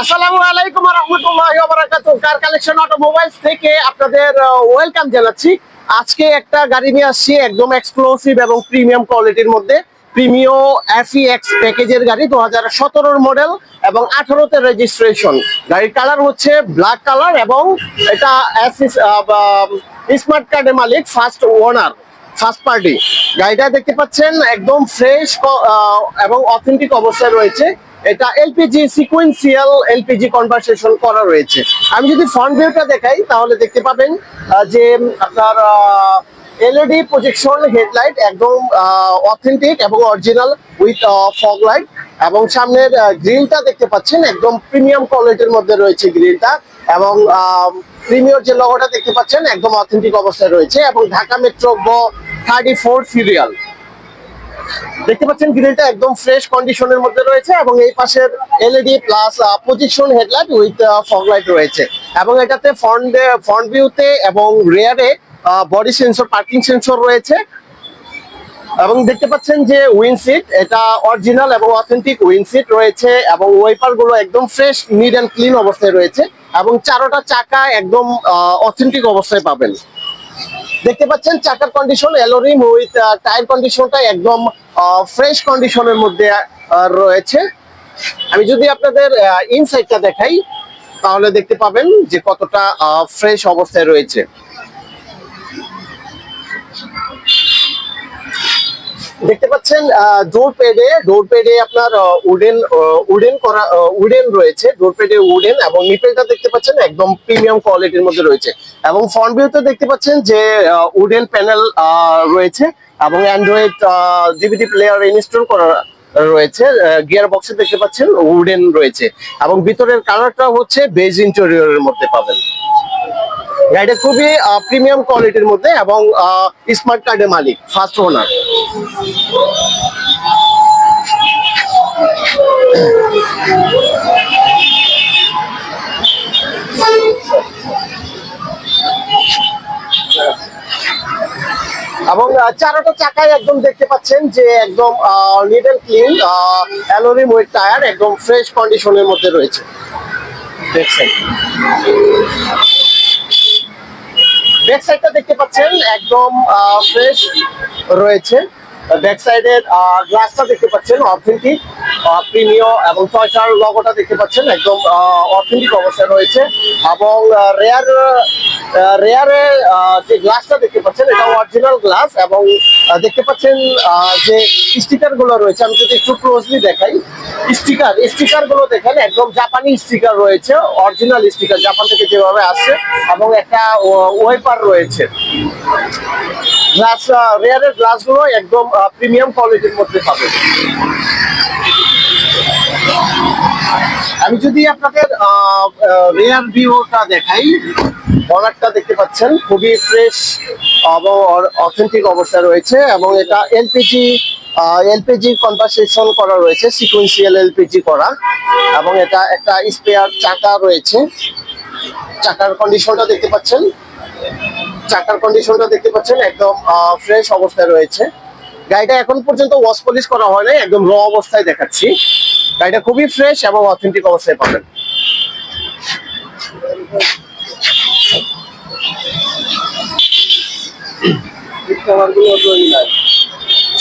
আসসালামু আলাইকুম ওয়া রাহমাতুল্লাহি ওয়া বারাকাতুহু। কার কালেকশন অটোমোবাইলস থেকে আপনাদের ওয়েলকাম জানাচ্ছি। আজকে একটা গাড়ি নিয়ে আসছি একদম এক্সক্লুসিভ এবং প্রিমিয়াম কোয়ালিটির মধ্যে। প্রিমিও FEX প্যাকেজের গাড়ি 2017 মডেল এবং 18 তে রেজিস্ট্রেশন। গাড়ির কালার হচ্ছে ব্ল্যাক কালার এবং এটা স্মার্ট কার্ডের মালিক, ফার্স্ট ওনার, ফার্স্ট পার্টি। গাড়িটা দেখতে পাচ্ছেন একদম ফ্রেশ এবং অথেন্টিক অবস্থায় রয়েছে। এটা এলপিজি সিকোয়েন্সিয়াল এলপিজি কনভার্সেশন করা রয়েছে। আমি যদি ফ্রন্ট ভিউটা দেখাই তাহলে দেখতে পাবেন যে আপনার এলইডি প্রজেকশন হেডলাইট একদম অথেন্টিক এবং অরিজিনাল উইথ ফগ লাইট, এবং সামনের গ্রিলটা দেখতে পাচ্ছেন একদম প্রিমিয়াম কোয়ালিটির মধ্যে রয়েছে গ্রিলটা, এবং প্রিমিয়ার যে লোগোটা দেখতে পাচ্ছেন একদম অথেন্টিক অবস্থায় রয়েছে, এবং ঢাকা মেট্রো 34 সিরিয়াল দেখতে পাচ্ছেন। গ্রিলটা একদম ফ্রেশ কন্ডিশনের মধ্যে রয়েছে, এবং এই পাশের LED plus position headlight with fog light রয়েছে, এবং এটাতে ফ্রন্ট ভিউতে এবং রেয়ারে বডি সেন্সর, পার্কিং সেন্সর রয়েছে, এবং দেখতে পাচ্ছেন যে উইন্ডশিট এটা অরিজিনাল এবং অথেন্টিক উইন্ডশিট রয়েছে, এবং ওয়াইপার গুলো একদম ফ্রেশ, নিট অ্যান্ড ক্লিন অবস্থায় রয়েছে, এবং চারোটা চাকা একদম অথেন্টিক অবস্থায় পাবেন। দেখতে পাচ্ছেন চাকার কন্ডিশন এলোরিম উইথ টায়ার কন্ডিশনটা একদম ফ্রেশ কন্ডিশনের মধ্যে রয়েছে। আমি যদি আপনাদের ইনসাইডটা দেখাই তাহলে দেখতে পাবেন যে কতটা ফ্রেশ অবস্থায় রয়েছে। দেখতে পাচ্ছেন ডোর পেডে আপনার উডেন রয়েছে, ডোর পেডে উডেন, এবং নিপেলটা দেখতে পাচ্ছেন একদম প্রিমিয়াম কোয়ালিটির মধ্যে রয়েছে, এবং ফ্রন্ট ভিউতে দেখতে পাচ্ছেন যে উডেন প্যানেল রয়েছে, এবং অ্যান্ড্রয়েড ডিভিডি প্লেয়ার ইনস্টল করা রয়েছে। গিয়ার বক্সে দেখতে পাচ্ছেন উডেন রয়েছে, এবং ভিতরের কালারটা হচ্ছে বেজ ইন্টেরিয়রের মধ্যে পাবেন। গাড়িটা খুবই প্রিমিয়াম কোয়ালিটির মধ্যে, এবং স্মার্ট কার্ডের মালিক, ফার্স্ট ওনার। এবং চারোটা চাকায় একদম দেখতে পাচ্ছেন যে একদম neat and clean অ্যালোরিম with tyre একদম ফ্রেশ কন্ডিশনের মধ্যে রয়েছে। দেখছেন ব্যাক সাইডটা দেখতে পাচ্ছেন একদম ফ্রেশ রয়েছে। ব্যাক সাইডের গ্লাসটা দেখতে পাচ্ছেন অথেন্টিক প্রিমিও, এবং টয়টার লোগোটা দেখতে পাচ্ছেন একদম অথেন্টিক অবস্থায় রয়েছে, এবং রেয়ারে যে গ্লাসটা দেখতে পাচ্ছেন এটা অরিজিনাল গ্লাস, এবং দেখতে পাচ্ছেন যে স্টিকার গুলো রয়েছে। আমি যদি একটু ক্লোজলি দেখাই, স্টিকার গুলো দেখেন একদম জাপানি স্টিকার রয়েছে, অরিজিনাল স্টিকার জাপান থেকে যেভাবে আসছে, এবং একটা ওয়াইপার রয়েছে। রেয়ারের গ্লাস গুলো একদম প্রিমিয়াম কোয়ালিটির মধ্যে পাবেন। আমি যদি আপনাদের রেয়ার ভিউটা দেখাই, বনারটা দেখতে পাচ্ছেন খুবই ফ্রেশ এবং অথেন্টিক অবস্থায় রয়েছে, এবং এটা এলপিজি কনভার্সেশন করা রয়েছে, সিকোয়েন্সিয়াল এলপিজি করা, এবং এটা একটা স্পেয়ার চাকা রয়েছে। চাকার কন্ডিশনটা দেখতে পাচ্ছেন একদম ফ্রেশ অবস্থায় রয়েছে। গাড়িটা এখন পর্যন্ত ওয়াশ পলিশ করা হয় নাই, একদম র অবস্থায় দেখাচ্ছি। গাড়িটা খুবই ফ্রেশ এবং অথেন্টিক অবস্থায় পাবেন।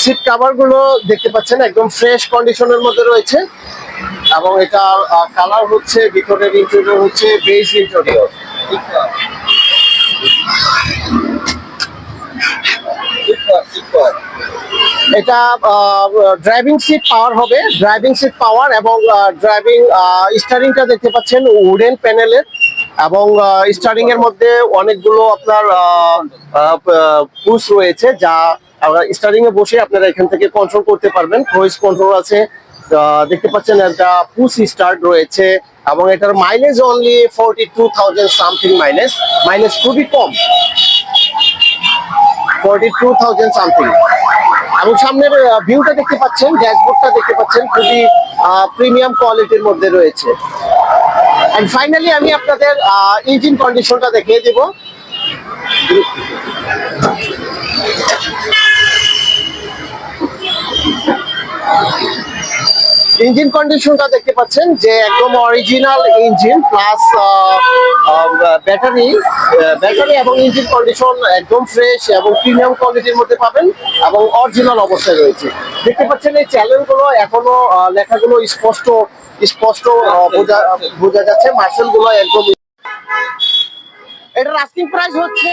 সিট কভার গুলো দেখতে পাচ্ছেন একদম ফ্রেশ কন্ডিশনের মধ্যে রয়েছে, এবং এটা কালার হচ্ছে, ভিতরের ইন্টেরিয়র হচ্ছে বেজ ইন্টেরিয়র। এটা ড্রাইভিং সিট পাওয়ার হবে, ড্রাইভিং সিট পাওয়ার, এবং ড্রাইভিং স্টিয়ারিংটা দেখতে পাচ্ছেন উডেন প্যানেলের, এবং স্টিয়ারিং এর মধ্যে অনেকগুলো আপনার পুশ রয়েছে, যা স্টিয়ারিং এ বসে আপনারা এখান থেকে কন্ট্রোল করতে পারবেন। ক্রুইজ কন্ট্রোল আছে, দেখতে পাচ্ছেন একটা পুশ স্টার্ট রয়েছে, এবং এটার মাইলেজ অনলি 42,000 সামথিং মাইলেজ খুবই কম, 42,000 সামথিং। এবং সামনের ভিউটা দেখতে পাচ্ছেন, ড্যাশবোর্ডটা দেখতে পাচ্ছেন খুবই প্রিমিয়াম কোয়ালিটির মধ্যে রয়েছে। এন্ড ফাইনালি আমি আপনাদের ইঞ্জিন কন্ডিশনটা দেখিয়ে দিব। ইঞ্জিন কন্ডিশনটা দেখতে পাচ্ছেন যে একদম original engine plus battery battery এবং ইঞ্জিন কন্ডিশন একদম ফ্রেশ এবং প্রিমিয়াম কোয়ালিটির মধ্যে পাবেন এবং অরিজিনাল অবস্থায় রয়েছে। দেখতে পাচ্ছেন এই চ্যানেলগুলো এখনো লেখাগুলো স্পষ্ট স্পষ্ট বোঝা যাচ্ছে, মার্সেল গুলো একদম। এটার আস্কিং প্রাইস হচ্ছে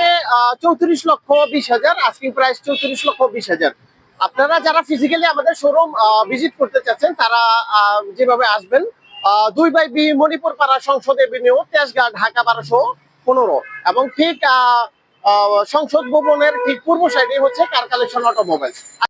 34,20,000। Asking price 34,20,000। আপনারা যারা ফিজিক্যালি আমাদের শোরুম ভিজিট করতে চাচ্ছেন তারা যেভাবে আসবেন 2/B মণিপুর পাড়া সংসদ এভিনিউ, তেজগাঁ, ঢাকা 1215 এবং ঠিক সংসদ ভবনের ঠিক পূর্ব সাইডে হচ্ছে কার কালেকশন অটোমোবাইলস।